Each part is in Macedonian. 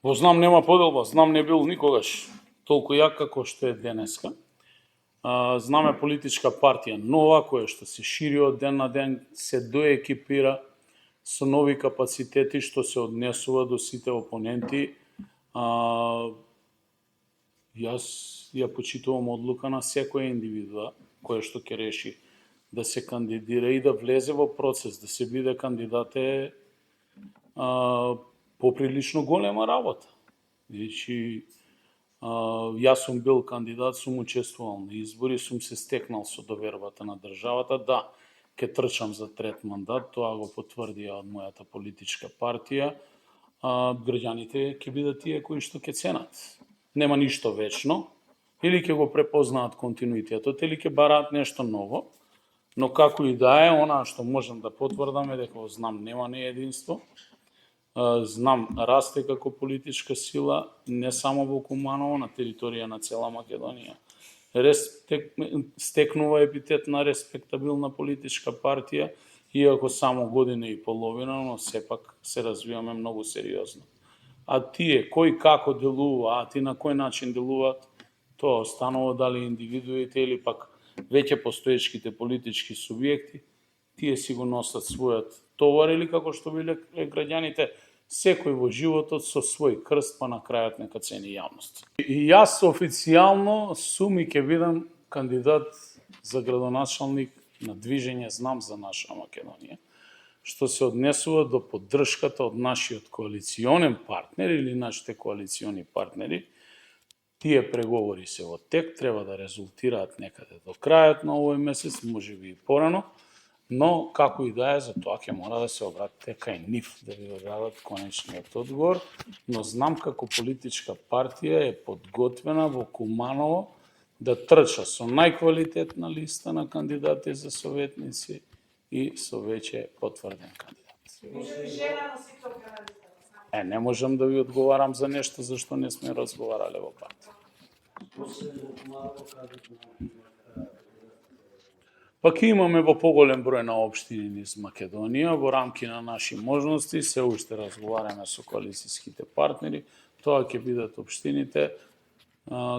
Во Знам нема поделба, Знам не бил никогаш толку јак како што е денеска. Знам е политичка партија нова, која што се шири од ден на ден, се доекипира со нови капацитети што се однесува до сите опоненти. Јас ја почитувам одлука на секоја индивидуа која што ќе реши да се кандидира и да влезе во процес, да се биде кандидат е поприлично голема работа. Значи, јас сум бил кандидат, сум учествувал на избори, сум се стекнал со довербата на државата, да, ќе трчам за трет мандат, тоа го потврдија од мојата политичка партија. Граѓаните ќе бидат тие кои што ќе ценат. Нема ништо вечно, или ќе го препознаат континуитетот, или ќе бараат нешто ново, но како и да е, она што можам да потврдам е дека во Знам нема неединство. Знам расте како политичка сила не само во Куманово, на територија на цела Македонија. Стекнува епитет на респектабилна политичка партија, иако само година и половина, но сепак се развиваме многу сериозно. А тие, кој како делува, ти на кој начин делуваат, тоа останува дали индивидуите или пак веќе постоечките политички субјекти, тие си го носат својот товар или како што биле граѓаните, секој во животот со свој крст, па на крајот нека цени јавност. И јас официјално сум и ќе бидам кандидат за градоначалник на движење Знам за наша Македонија, што се однесува до поддршката од нашиот коалиционен партнер или нашите коалициони партнери. Тие преговори се во тек, треба да резултираат некаде до крајот на овој месец, можеби и порано, но како и да е, за тоа ќе мора да се обратите кај нив да ви дадат конечниот одговор, но Знам како политичка партија е подготвена во Куманово да трча со најквалитетна листа на кандидати за советници и со веќе потврден кандидат. Не можам да ви одговарам за нешто за што не сме разговарале во партија. Пак имаме во поголем број на општини низ Македонија, во рамки на наши можности, се уште разговараме со коалицијските партнери, тоа ќе бидат општините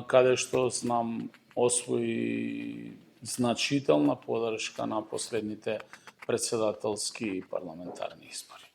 каде што Знам освои значителна поддршка на последните претседателски и парламентарни избори.